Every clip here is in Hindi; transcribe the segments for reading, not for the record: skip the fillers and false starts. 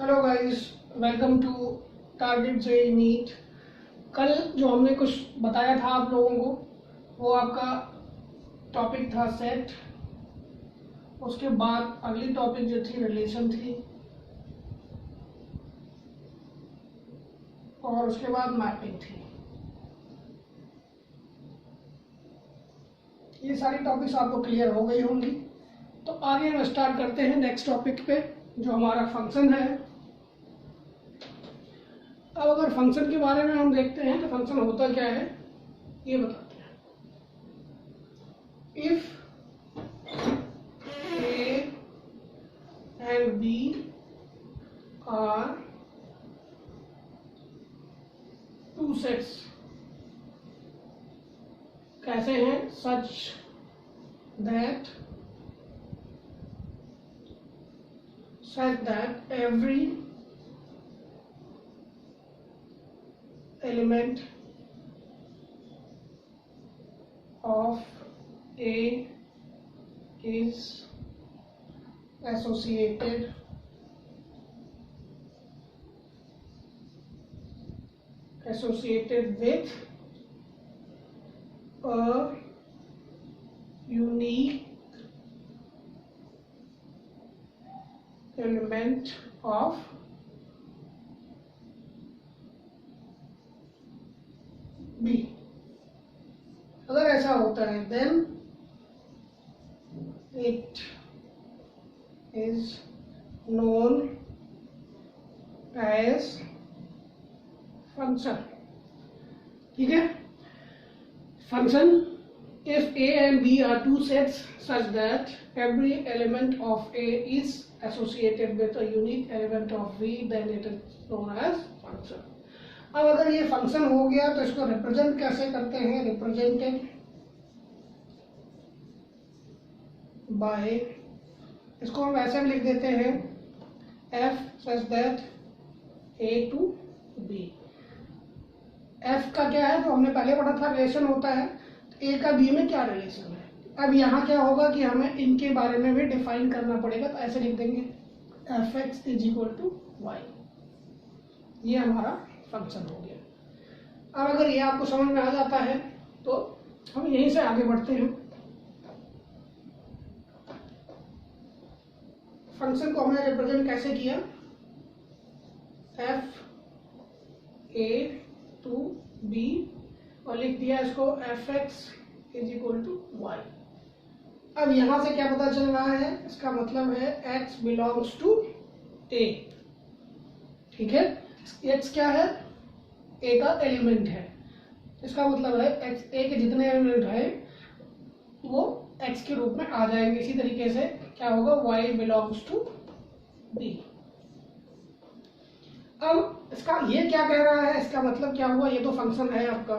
Hello guys, welcome to target JEE NEET. कल जो हमने कुछ बताया था आप लोगों को वो आपका टॉपिक था सेट। उसके बाद अगली टॉपिक जो थी रिलेशन थी और उसके बाद मैपिंग थी। ये सारी टॉपिक्स आपको क्लियर हो गई होंगी। तो आगे हम स्टार्ट करते हैं नेक्स्ट टॉपिक पे जो हमारा फंक्शन है। अब अगर फंक्शन के बारे में हम देखते हैं तो फंक्शन होता क्या है ये बताते हैं। If A and B are two sets, कैसे हैं, such that every element of A is associated with a unique element of B। अगर ऐसा होता है then it is known as function। ठीक है, function if A and B are two sets such that every element of A is associated with a unique element of V then it is known as function। अब अगर ये फंक्शन हो गया तो इसको रिप्रेजेंट कैसे करते हैं, रिप्रेजेंटेड बाय, इसको हम ऐसे भी लिख देते हैं f such that A to B। f का क्या है, जो हमने पहले पढ़ा था रिलेशन होता है, A का B में क्या रिलेशन है। अब यहाँ क्या होगा कि हमें इनके बारे में भी डिफाइन करना पड़ेगा, तो ऐसे लिख देंगे fx is equal to y. ये हमारा फंक्शन हो गया। अब अगर ये आपको समझ में आ जाता है तो हम यहीं से आगे बढ़ते हैं। फंक्शन को हमने रिप्रेजेंट कैसे किया, एफ ए टू बी और लिख दिया इसको f x is equal to y. अब यहां से क्या पता चल रहा है, इसका मतलब है x बिलोंग्स टू a। ठीक है, x क्या है, a का एलिमेंट है। इसका मतलब है x, a के जितने एलिमेंट है वो x के रूप में आ जाएंगे। इसी तरीके से क्या होगा, y बिलोंग्स टू b। अब इसका ये क्या कह रहा है, इसका मतलब क्या हुआ, ये तो फंक्शन है आपका।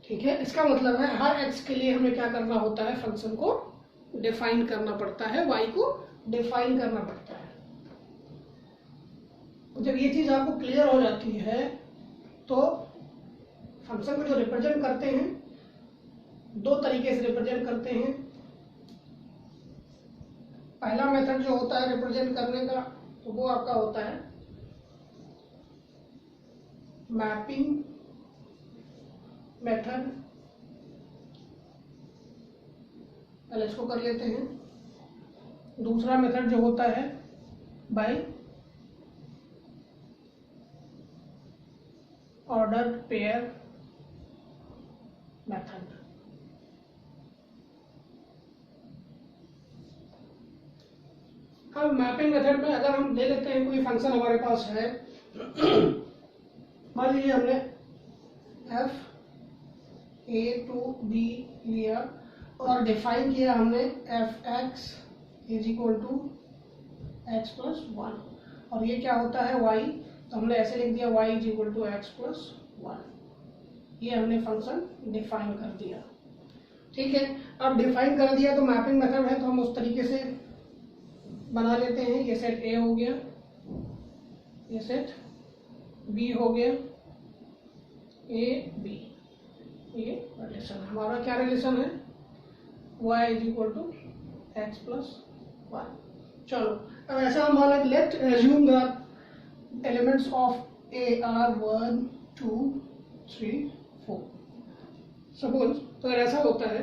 ठीक है, इसका मतलब है हर x के लिए हमें क्या करना होता है, फंक्शन को डिफाइन करना पड़ता है, y को डिफाइन करना पड़ता है। जब ये चीज आपको क्लियर हो जाती है तो फंक्शन को जो रिप्रेजेंट करते हैं, दो तरीके से रिप्रेजेंट करते हैं। पहला मेथड जो होता है रिप्रेजेंट करने का, तो वो आपका होता है मैपिंग मेथड। पहले इसको कर लेते हैं। दूसरा मेथड जो होता है बाय ऑर्डर पेयर मेथड। अब मैपिंग मेथड में अगर हम ले लेते हैं कोई फंक्शन हमारे पास है, मान लीजिए हमने एफ ए टू बी लिया और डिफाइन किया हमने f x is equal to x plus one, और ये क्या होता है वाई, तो हमने ऐसे लिख दिया y is equal to x plus one. ये हमने फंक्शन डिफाइन कर दिया। ठीक है, अब डिफाइन कर दिया तो मैपिंग मेथड है तो हम उस तरीके से बना लेते हैं। ये सेट A हो गया, ये सेट B हो गया, A B, ये रिलेशन हमारा क्या रिलेशन है, y is equal to x plus one. चलो अब ऐसा हम मान let assume the elements of A are 1 2 3 4। Suppose तो अगर ऐसा होता है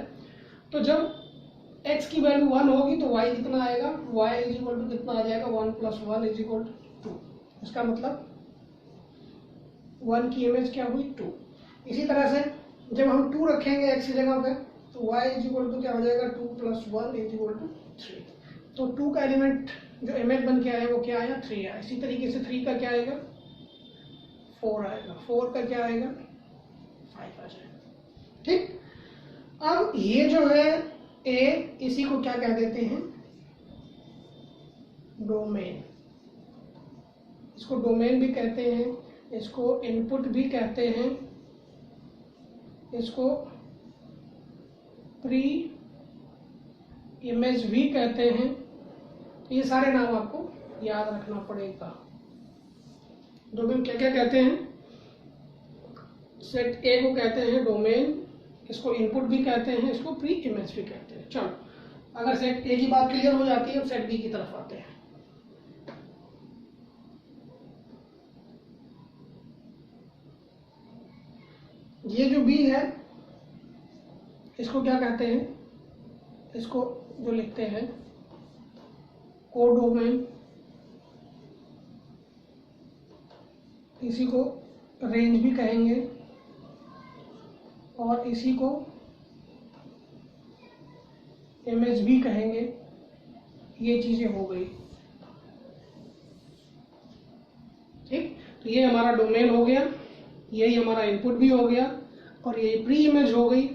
तो जब x की वैल्यू 1 होगी तो y कितना आएगा, y इज इक्वल टू कितना आ जाएगा 1 + 1 इज इक्वल टू 2। इसका मतलब 1 की इमेज क्या हुई 2। इसी तरह से जब हम 2 रखेंगे x की जगह पे तो y इज इक्वल टू क्या हो जाएगा 2 + 1 इज इक्वल टू 3। तो 2 का एलिमेंट जो इमेज बन के आया वो क्या आया 3 आया। इसी तरीके से 3 का क्या आएगा 4 आएगा, 4 का क्या आएगा 5 आ जाएगा। ठीक, अब ये जो है ए, इसी को क्या कह देते हैं डोमेन। इसको डोमेन भी कहते हैं, इसको इनपुट भी कहते हैं, इसको प्री इमेज भी कहते हैं। ये सारे नाम आपको याद रखना पड़ेगा। डोमेन क्या क्या कहते हैं, सेट ए को कहते हैं डोमेन, इसको इनपुट भी कहते हैं, इसको प्री इमेज भी कहते हैं। चलो अगर सेट ए की बात क्लियर हो जाती है अब सेट बी की तरफ आते हैं। ये जो बी है इसको क्या कहते हैं, इसको जो लिखते हैं कोडोमेन, इसी को रेंज भी कहेंगे और इसी को इमेज भी कहेंगे। ये चीजें हो गई। ठीक, तो ये हमारा डोमेन हो गया, यही हमारा इनपुट भी हो गया और ये प्री इमेज हो गई।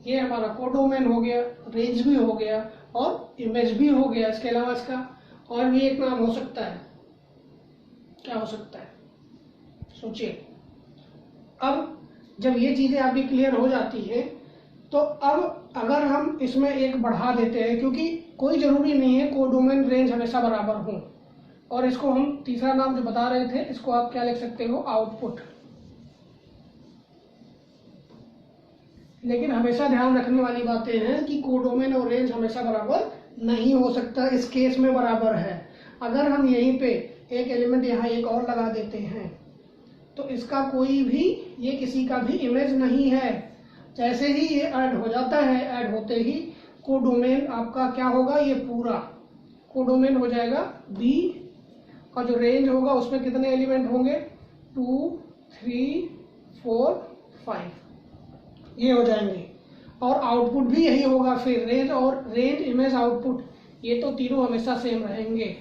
ये हमारा कोडोमेन हो गया, रेंज भी हो गया और इमेज भी हो गया। इसके अलावा इसका और भी एक नाम हो सकता है, क्या हो सकता है सोचिए। अब जब ये चीजें आपकी क्लियर हो जाती है तो अब अगर हम इसमें एक बढ़ा देते हैं, क्योंकि कोई जरूरी नहीं है कोडोमेन रेंज हमेशा बराबर हो, और इसको हम तीसरा नाम जो बता रहे थे इसको आप क्या लिख सकते हो आउटपुट। लेकिन हमेशा ध्यान रखने वाली बातें हैं कि कोडोमेन और रेंज हमेशा बराबर नहीं हो सकता। इस केस में बराबर है। अगर हम यहीं पे एक एलिमेंट यहाँ एक और लगा देते हैं तो इसका कोई भी, ये किसी का भी इमेज नहीं है। जैसे ही ये ऐड हो जाता है, ऐड होते ही कोडोमेन आपका क्या होगा, ये पूरा कोडोमेन हो जाएगा बी, और जो रेंज होगा उसमें कितने एलिमेंट होंगे 2 3 4 5 ये हो जाएंगे। और आउटपुट भी यही होगा फिर, रेंज और रेंज इमेज आउटपुट ये तो तीनों हमेशा सेम रहेंगे।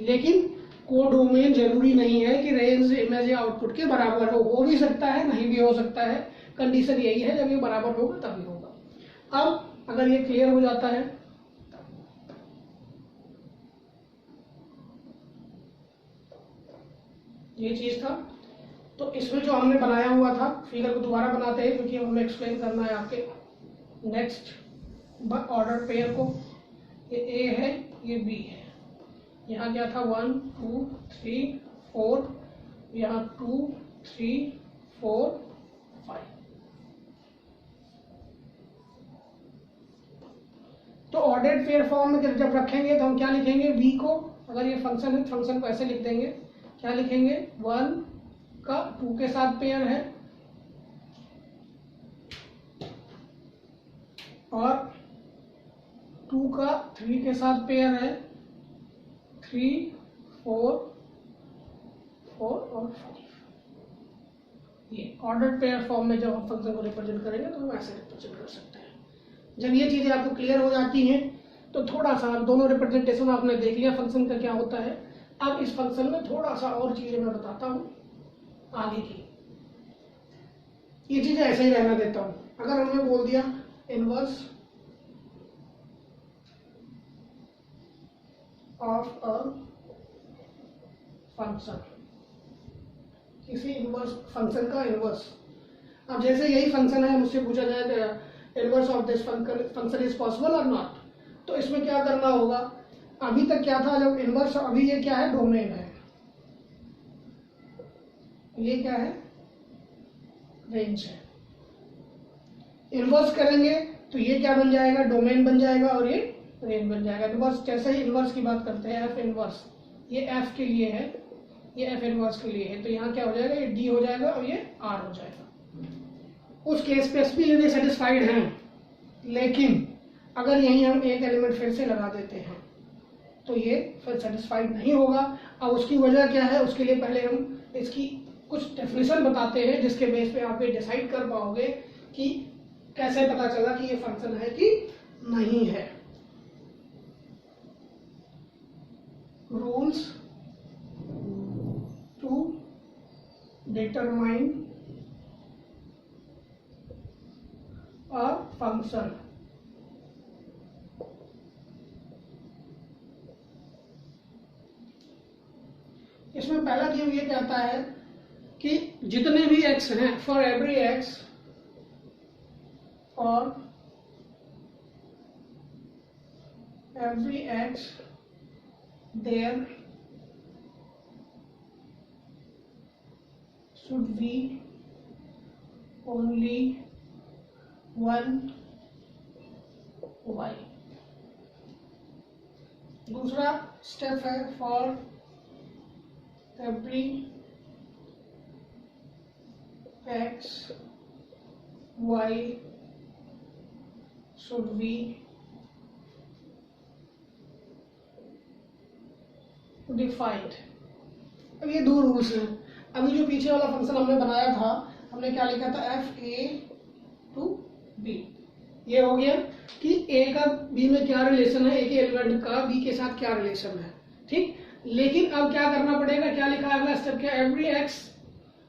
लेकिन कोडोमेन जरूरी नहीं है कि रेंज इमेज या आउटपुट के बराबर हो भी सकता है, नहीं भी हो सकता है। कंडीशन यही है जब ये बराबर होगा तभी होगा। अब अगर ये क्लियर हो जाता है ये चीज था, तो इसमें जो हमने बनाया हुआ था फिगर को दोबारा बनाते हैं क्योंकि हमें एक्सप्लेन करना है आपके नेक्स्ट ऑर्डर पेयर को। ये ए है, ये बी है। यहाँ क्या था 1 2 3 4, यहाँ 2 3 4 5। तो ऑर्डर्ड पेयर फॉर्म में जब रखेंगे तो हम क्या लिखेंगे, बी को अगर ये फंक्शन है फंक्शन को ऐसे लिख देंगे, क्या लिखेंगे 1 का 2 के साथ पेयर है और 2 का 3 के साथ पेयर है, 3 4 4 और 5। ये ऑर्डर्ड पेयर फॉर्म में जब हम फंक्शन को रिप्रेजेंट करेंगे तो हम ऐसे रिप्रेजेंट कर सकते हैं। जब ये चीजें आपको क्लियर हो जाती हैं तो थोड़ा सा दोनों रिप्रेजेंटेशन आपने देख लिया फंक्शन का क्या होता है। अब इस फंक्शन में थोड़ा सा और चीजें मैं बताता हूं आगे की। ये चीजें ऐसे ही रहना देता हूं। अगर हमने बोल दिया इनवर्स ऑफ अ फंक्शन, किसी इनवर्स फंक्शन का इनवर्स। अब जैसे यही फंक्शन है, मुझसे पूछा जाए inverse of this function is possible और नॉट, तो इसमें क्या करना होगा। अभी तक क्या था, जब इनवर्स, अभी ये क्या है डोमेन है, ये क्या है रेंज है। इनवर्स करेंगे तो ये क्या बन जाएगा डोमेन बन जाएगा और ये रेंज बन जाएगा। बिकॉज जैसे ही इनवर्स की बात करते हैं, एफ इनवर्स ये एफ के लिए है, ये एफ इनवर्स के लिए है, तो यहाँ क्या हो जाएगा, ये डी हो जाएगा और ये आर हो जाएगा। उस केस पे भी यदि सेटिस्फाइड हैं, लेकिन अगर यहीं हम एक एलिमेंट फिर से लगा देते हैं तो ये फिर सेटिस्फाइड नहीं होगा। अब उसकी वजह क्या है, उसके लिए पहले हम इसकी कुछ डेफिनेशन बताते हैं, जिसके बेस पे आप ये डिसाइड कर पाओगे कि कैसे पता चला कि ये फंक्शन है कि नहीं है। Rules to determine a function. इसमें पहला नियम ये कहता है कि जितने भी x हैं, for every x, there should be only one y। दूसरा स्टेप है for every x y should be defined। अब ये दो रूल्स हैं। अभी जो पीछे वाला फंक्शन हमने बनाया था, हमने क्या लिखा था, एफ ए टू बी। ये हो गया कि ए का बी में क्या रिलेशन है, ए के एलिमेंट का बी के साथ क्या रिलेशन है, ठीक। लेकिन अब क्या करना पड़ेगा, क्या लिखा है अगला स्टेप, क्या, every x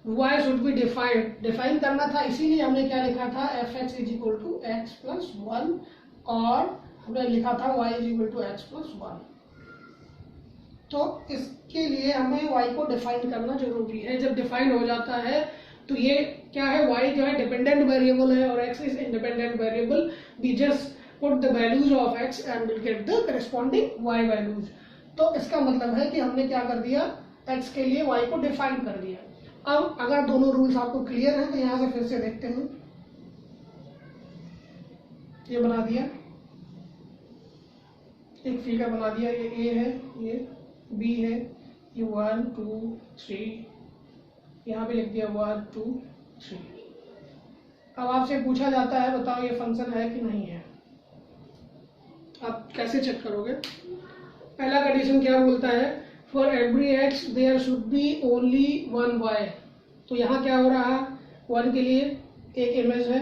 y should be defined. Define करना था, इसीलिए हमने क्या लिखा था, f x is equal to x plus one, और हमने लिखा था y is equal to x plus one. तो इसके लिए हमें y को डिफाइन करना जरूरी है। जब डिफाइन हो जाता है तो ये क्या है, y जो है डिपेंडेंट वेरिएबल है और x is independent variable. We just put the values of x and will get the corresponding y values. तो इसका मतलब है कि हमने क्या कर दिया, x के लिए y को डिफाइन कर दिया। अब अगर दोनों रूल्स आपको क्लियर हैं तो यहां से फिर से देखते हैं। ये बना दिया, एक फिगर बना दिया, ये a है, ये b है, ये 1 2 3, यहाँ पे लिख दिया 1 2 3। अब आपसे पूछा जाता है, बताओ ये फंक्शन है कि नहीं है। आप कैसे चेक करोगे। पहला कंडीशन क्या बोलता है, for every x there should be only one y. तो यहाँ क्या हो रहा है, 1 के लिए एक इमेज है,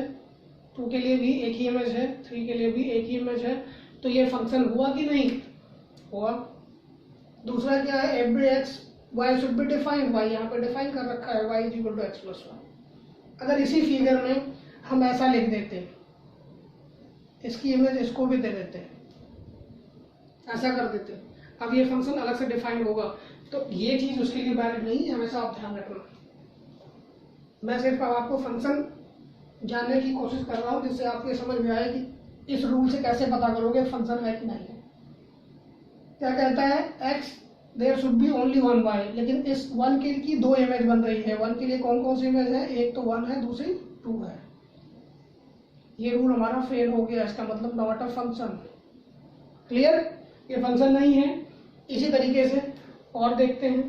2 के लिए भी एक ही इमेज है, 3 के लिए भी एक ही इमेज है। तो ये फंक्शन हुआ कि नहीं हुआ। दूसरा क्या है, every x y should be defined, y यहाँ पे डिफाइन कर रखा है, y is equal to x plus one. अगर इसी फिगर में हम ऐसा लिख देते, इसकी इमेज इसको भी दे देते, ऐसा कर देते, अब ये फंक्शन अलग से डिफाइन होगा। तो ये चीज उसके लिए वैलिड नहीं है, हमेशा आप ध्यान रखना। मैं सिर्फ आपको फंक्शन जानने की कोशिश कर रहा हूँ, जिससे आपको समझ में आए कि इस रूल से कैसे पता करोगे फंक्शन है कि नहीं है। क्या कहता है, x there should be only one y, लेकिन इस 1 के की 2 इमेज बन रही है। 1 के लिए कौन कौन सी इमेज है, एक तो 1 है, दूसरी 2 है। ये रूल हमारा फेल हो गया, इसका मतलब नॉट अ फंक्शन। क्लियर, ये फंक्शन नहीं है। इसी तरीके से और देखते हैं।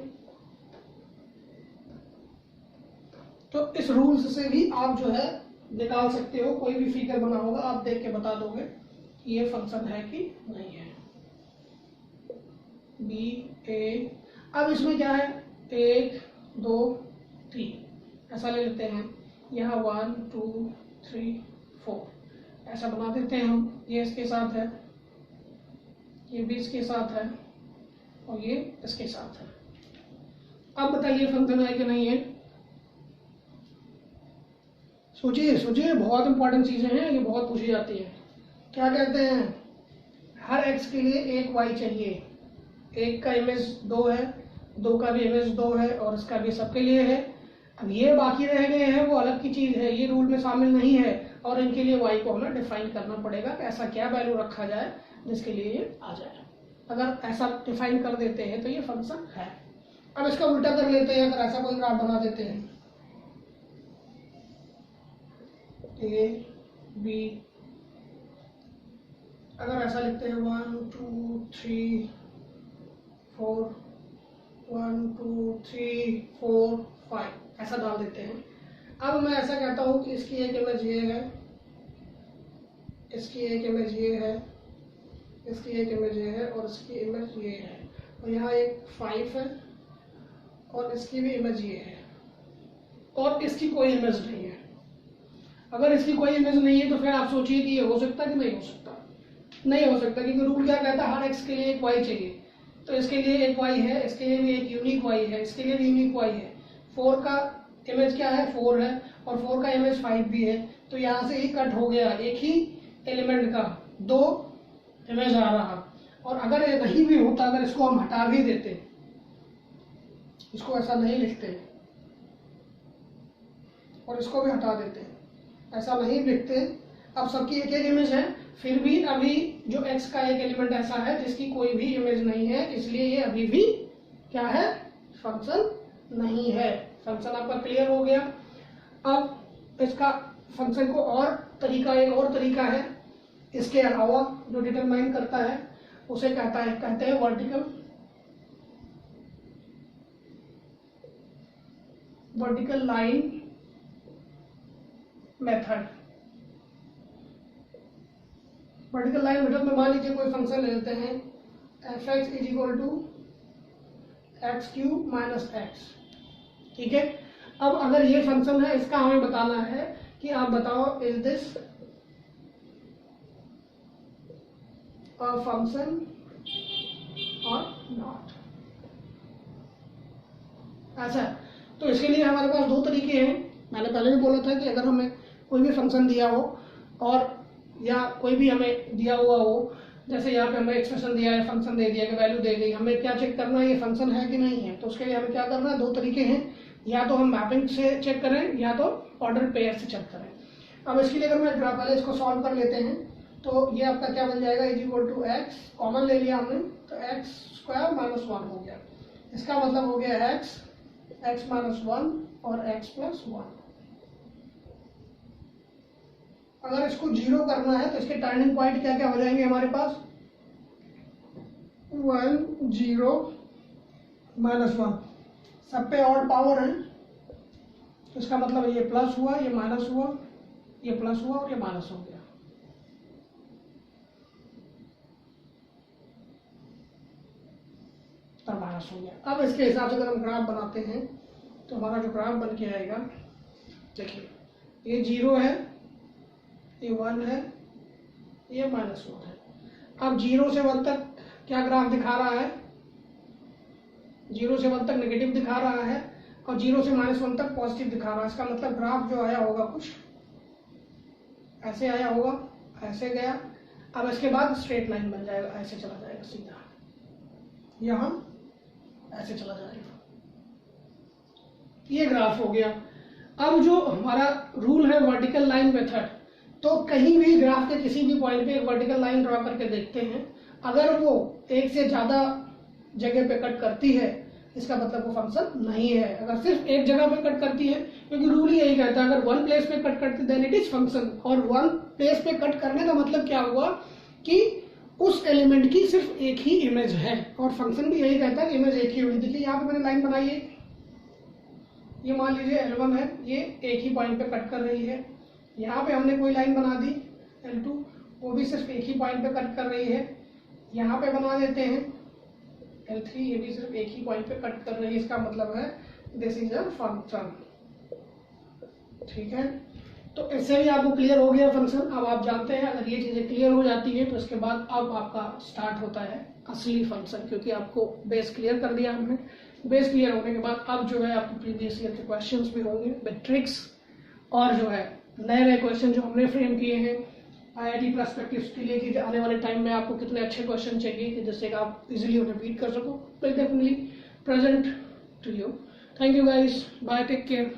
तो इस रूल्स से भी आप जो है निकाल सकते हो, कोई भी फिगर बना होगा आप देख के बता दोगे कि ये फंक्शन है कि नहीं है। बी ए, अब इसमें क्या है, 1 2 3 ऐसा ले लेते हैं, यहाँ 1 2 3 4 ऐसा बना देते हैं हम। ये इसके साथ है, ये भी इसके साथ है, और ये इसके साथ है। अब बताइए फंक्शन है कि नहीं है। सोचिए सोचिए, बहुत इंपॉर्टेंट चीजें हैं, ये बहुत पूछी जाती है। क्या कहते हैं, हर एक्स के लिए एक वाई चाहिए। एक का इमेज 2 है, 2 का भी इमेज 2 है, और इसका भी सबके लिए है। अब ये बाकी रह गए हैं, वो अलग की चीज है, ये रूल में शामिल नहीं है, और इनके लिए वाई को हमें डिफाइन करना पड़ेगा कि ऐसा क्या वैल्यू रखा जाए जिसके लिए ये आ जाए। अगर ऐसा डिफाइन कर देते हैं तो ये फंक्शन है। अब इसका उल्टा कर लेते हैं, अगर ऐसा कोई ग्राफ बना देते हैं, ए बी, अगर ऐसा लिखते हैं 1 2 3 4, 1 2 3 4 5 ऐसा डाल देते हैं। अब मैं ऐसा कहता हूँ कि इसकी एक इमेज ये है, इसकी एक इमेज ये है, इसकी एक इमेज ये है और इसकी इमेज ये है, और यहाँ एक 5 है और इसकी भी इमेज ये है, और इसकी कोई इमेज नहीं है। अगर इसकी कोई इमेज नहीं है तो फिर आप सोचिए कि ये हो सकता है कि नहीं हो सकता? नहीं हो सकता, क्योंकि रूल क्या कहता है, हर एक्स के लिए एक वाई चाहिए। तो इसके लिए एक वाई है, इसके लिए भी एक यूनिक वाई है, इसके लिए भी यूनिक वाई है। 4 का इमेज क्या है, 4 है, और 4 का इमेज 5 भी है। तो यहाँ से ही कट हो गया, एक ही एलिमेंट का 2 इमेज आ रहा। और अगर ये नहीं भी होता, अगर इसको हम हटा भी देते, इसको ऐसा नहीं लिखते और इसको भी हटा देते, ऐसा नहीं लिखते, अब सबकी एक एक इमेज है, फिर भी अभी जो x का एक एलिमेंट ऐसा है जिसकी कोई भी इमेज नहीं है, इसलिए ये अभी भी क्या है, फंक्शन नहीं है। फंक्शन आपका क्लियर हो गया। अब इसका फंक्शन को और तरीका, एक और तरीका है इसके अलावा जो डिटरमाइन करता है, उसे कहते हैं vertical line method. Vertical line method में मान लीजिए कोई फंक्शन ले लेते हैं f(x) is equal to x³ minus x, ठीक है। अब अगर ये फंक्शन है, इसका हमें बताना है कि आप बताओ इज दिस अ फंक्शन और नॉट, ऐसा। तो इसके लिए हमारे पास दो तरीके हैं। मैंने पहले भी बोला था कि अगर हमें कोई भी फंक्शन दिया हो और या कोई भी हमें दिया हुआ हो, जैसे यहाँ पे हमें एक्सप्रेशन दिया है, फंक्शन दे दिया, वैल्यू दे दी, हमें क्या चेक करना है, ये फंक्शन है कि नहीं है। तो उसके लिए हमें क्या करना है, दो तरीके हैं, या तो हम मैपिंग से चेक करें या तो ऑर्डर पेयर से चेक करें। अब इसके लिए अगर मैं पहले इसको सॉल्व कर लेते हैं, तो ये आपका क्या बन जाएगा, is equal to x, common ले लिया हमने, तो x² माइनस 1 हो गया। इसका मतलब हो गया x माइनस 1 और x प्लस 1। अगर इसको 0 करना है तो इसके टर्निंग पॉइंट क्या क्या हो जाएंगे हमारे पास, 1 0 माइनस 1, सब पे ऑड पावर है, तो इसका मतलब ये प्लस हुआ, ये माइनस हुआ, ये प्लस हुआ और ये माइनस हो गया। तब माइनस हो गया। अब इसके हिसाब से अगर हम ग्राफ बनाते हैं तो हमारा जो ग्राफ बन के आएगा, देखिए ये 0 है, ये 1 है, ये माइनस 1 है। अब 0 से 1 तक क्या ग्राफ दिखा रहा है, 0 से 1 तक नेगेटिव दिखा रहा है और 0 से माइनस 1 तक पॉजिटिव दिखा रहा है। इसका मतलब ग्राफ जो आया होगा कुछ ऐसे आया होगा, ऐसे गया, अब इसके बाद स्ट्रेट लाइन बन जाएगा, ऐसे चला जाएगा सीधा, यहाँ ऐसे चला जाएगा, ये ग्राफ हो गया। अब जो हमारा रूल है वर्टिकल लाइन मेथड, तो कहीं भी ग्राफ के किसी भी पॉइंट पे एक वर्टिकल लाइन ड्रॉ करके देखते हैं, अगर वो एक से ज्यादा जगह पे कट करती है, इसका मतलब वो फंक्शन नहीं है। अगर सिर्फ एक जगह पे कट करती है, क्योंकि रूल ही यही कहता है, अगर वन प्लेस पे कट करती देन इट इज फंक्शन। और वन प्लेस पे कट करने का मतलब क्या हुआ कि उस एलिमेंट की सिर्फ एक ही इमेज है, और फंक्शन भी यही कहता है इमेज एक ही होगी। देखिए यहाँ पे मैंने लाइन बनाई है, ये मान लीजिए L1 है, ये एक ही पॉइंट पे कट कर रही है। यहाँ पे हमने कोई लाइन बना दी L2, वो भी सिर्फ एक ही पॉइंट पे कट कर रही है। यहाँ पे बना देते हैं L3, ये भी सिर्फ एक ही पॉइंट पे कट कर रही है। इसका मतलब है दिस इज अ फंक्शन, ठीक है। तो इससे भी आपको क्लियर हो गया फंक्शन। अब आप जानते हैं, अगर ये चीजें क्लियर हो जाती है तो इसके बाद अब आपका स्टार्ट होता है असली फंक्शन, क्योंकि आपको बेस क्लियर कर दिया हमने। बेस क्लियर होने के बाद अब जो है आपको प्रीवियस ईयर के क्वेश्चंस भी होंगे विद ट्रिक्स, और जो है नए नए क्वेश्चन जो हमने फ्रेम किए हैं IIT पर्सपेक्टिव्स के लिए कि आने वाले टाइम में आपको कितने अच्छे क्वेश्चन चाहिए कि जिससे आप इजीली उन्हें बीट कर सको, will definitely present to you. Thank you guys, bye, take care.